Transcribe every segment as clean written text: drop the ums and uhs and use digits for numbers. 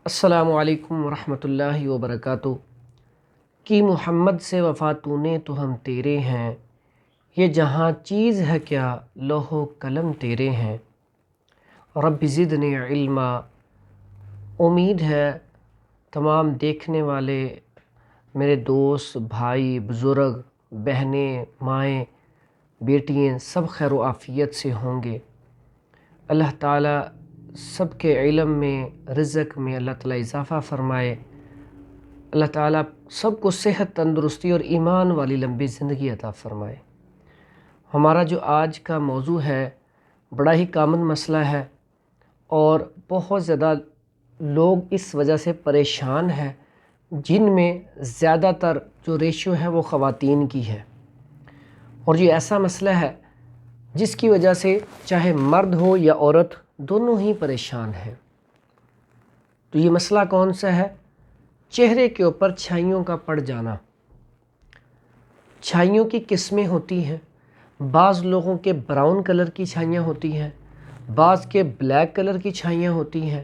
السلام علیکم ورحمۃ اللہ وبرکاتہ۔ کی محمد سے وفا تو نے تو ہم تیرے ہیں، یہ جہاں چیز ہے کیا لوح و قلم تیرے ہیں۔ رب زدنی علما، امید ہے تمام دیکھنے والے میرے دوست، بھائی، بزرگ، بہنیں، مائیں، بیٹیاں سب خیر و عافیت سے ہوں گے۔ اللہ تعالیٰ سب کے علم میں، رزق میں اللہ تعالیٰ اضافہ فرمائے۔ اللہ تعالیٰ سب کو صحت، تندرستی اور ایمان والی لمبی زندگی عطا فرمائے۔ ہمارا جو آج کا موضوع ہے بڑا ہی کامن مسئلہ ہے، اور بہت زیادہ لوگ اس وجہ سے پریشان ہیں، جن میں زیادہ تر جو ریشو ہے وہ خواتین کی ہے، اور یہ ایسا مسئلہ ہے جس کی وجہ سے چاہے مرد ہو یا عورت دونوں ہی پریشان ہیں۔ تو یہ مسئلہ کون سا ہے؟ چہرے کے اوپر چھائیوں کا پڑ جانا۔ چھائیوں کی قسمیں ہوتی ہیں، بعض لوگوں کے براؤن کلر کی چھائیاں ہوتی ہیں، بعض کے بلیک کلر کی چھائیاں ہوتی ہیں،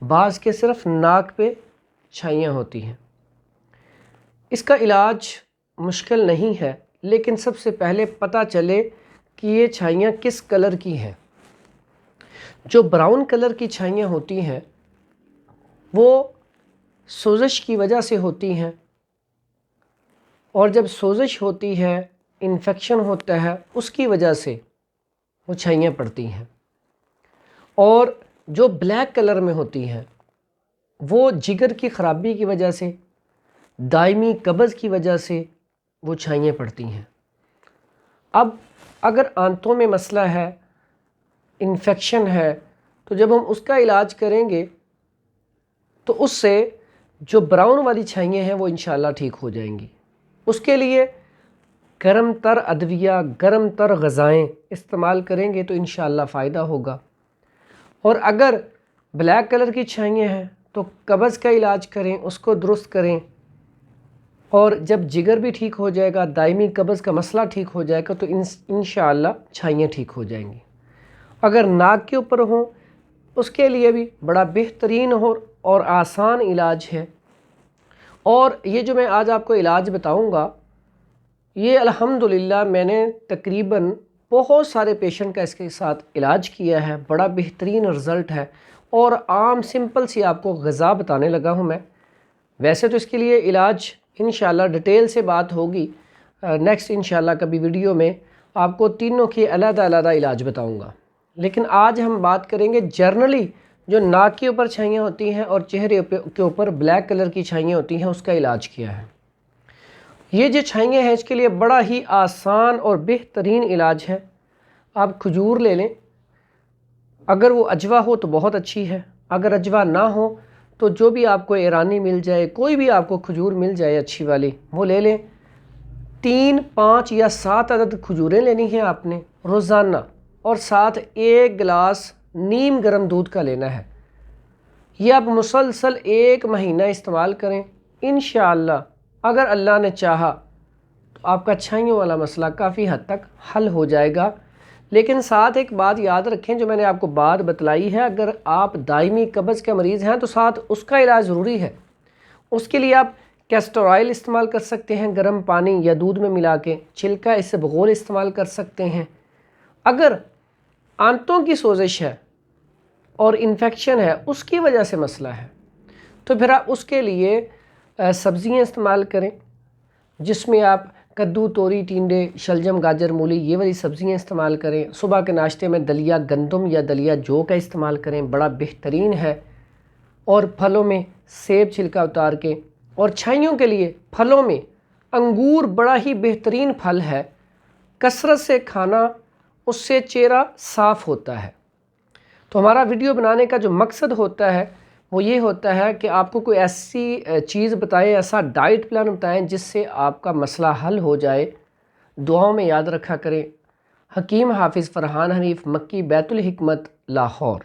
بعض کے صرف ناک پہ چھائیاں ہوتی ہیں۔ اس کا علاج مشکل نہیں ہے، لیکن سب سے پہلے پتہ چلے کہ یہ چھائیاں کس کلر کی ہیں۔ جو براؤن کلر کی چھائیاں ہوتی ہیں وہ سوزش کی وجہ سے ہوتی ہیں، اور جب سوزش ہوتی ہے، انفیکشن ہوتا ہے، اس کی وجہ سے وہ چھائیاں پڑتی ہیں۔ اور جو بلیک کلر میں ہوتی ہیں وہ جگر کی خرابی کی وجہ سے، دائمی قبض کی وجہ سے وہ چھائیاں پڑتی ہیں۔ اب اگر آنتوں میں مسئلہ ہے، انفیکشن ہے، تو جب ہم اس کا علاج کریں گے تو اس سے جو براؤن والی چھائیاں ہیں وہ انشاءاللہ ٹھیک ہو جائیں گی۔ اس کے لیے گرم تر ادویہ، گرم تر غذائیں استعمال کریں گے تو انشاءاللہ فائدہ ہوگا۔ اور اگر بلیک کلر کی چھائیاں ہیں تو قبض کا علاج کریں، اس کو درست کریں، اور جب جگر بھی ٹھیک ہو جائے گا، دائمی قبض کا مسئلہ ٹھیک ہو جائے گا تو انشاءاللہ چھائیاں ٹھیک ہو جائیں گی۔ اگر ناک کے اوپر ہوں اس کے لیے بھی بڑا بہترین اور آسان علاج ہے، اور یہ جو میں آج آپ کو علاج بتاؤں گا یہ الحمدللہ میں نے تقریباً بہت سارے پیشنٹ کا اس کے ساتھ علاج کیا ہے، بڑا بہترین رزلٹ ہے، اور عام سمپل سی آپ کو غذا بتانے لگا ہوں میں۔ ویسے تو اس کے لیے علاج انشاءاللہ ڈیٹیل سے بات ہوگی، نیکسٹ انشاءاللہ کبھی ویڈیو میں آپ کو تینوں کی علیحدہ علیحدہ علاج بتاؤں گا، لیکن آج ہم بات کریں گے جنرلی جو ناک کے اوپر چھائیاں ہوتی ہیں اور چہرے کے اوپر بلیک کلر کی چھائیاں ہوتی ہیں، اس کا علاج کیا ہے۔ یہ جو چھائیاں ہیں اس کے لیے بڑا ہی آسان اور بہترین علاج ہے۔ آپ کھجور لے لیں، اگر وہ اجوا ہو تو بہت اچھی ہے، اگر اجوا نہ ہو تو جو بھی آپ کو ایرانی مل جائے، کوئی بھی آپ کو کھجور مل جائے اچھی والی وہ لے لیں۔ 3، 5 یا 7 عدد کھجوریں لینی ہیں آپ نے روزانہ، اور ساتھ 1 گلاس نیم گرم دودھ کا لینا ہے۔ یہ آپ مسلسل 1 مہینہ استعمال کریں، انشاءاللہ اگر اللہ نے چاہا تو آپ کا چھائیوں والا مسئلہ کافی حد تک حل ہو جائے گا۔ لیکن ساتھ ایک بات یاد رکھیں جو میں نے آپ کو بات بتلائی ہے، اگر آپ دائمی قبض کے مریض ہیں تو ساتھ اس کا علاج ضروری ہے۔ اس کے لیے آپ کیسٹر آئل استعمال کر سکتے ہیں، گرم پانی یا دودھ میں ملا کے، چھلکا اسبغول استعمال کر سکتے ہیں۔ اگر آنتوں کی سوزش ہے اور انفیکشن ہے، اس کی وجہ سے مسئلہ ہے، تو پھر آپ اس کے لیے سبزیاں استعمال کریں، جس میں آپ کدو، توری، ٹینڈے، شلجم، گاجر، مولی یہ والی سبزیاں استعمال کریں۔ صبح کے ناشتے میں دلیا گندم یا دلیا جو کا استعمال کریں، بڑا بہترین ہے۔ اور پھلوں میں سیب چھلکا اتار کے، اور چھائیوں کے لیے پھلوں میں انگور بڑا ہی بہترین پھل ہے، کثرت سے کھانا اس سے چہرہ صاف ہوتا ہے۔ تو ہمارا ویڈیو بنانے کا جو مقصد ہوتا ہے وہ یہ ہوتا ہے کہ آپ کو کوئی ایسی چیز بتائیں، ایسا ڈائٹ پلان بتائیں جس سے آپ کا مسئلہ حل ہو جائے۔ دعاؤں میں یاد رکھا کریں۔ حکیم حافظ فرحان حنیف، مکی، بیت الحکمت، لاہور۔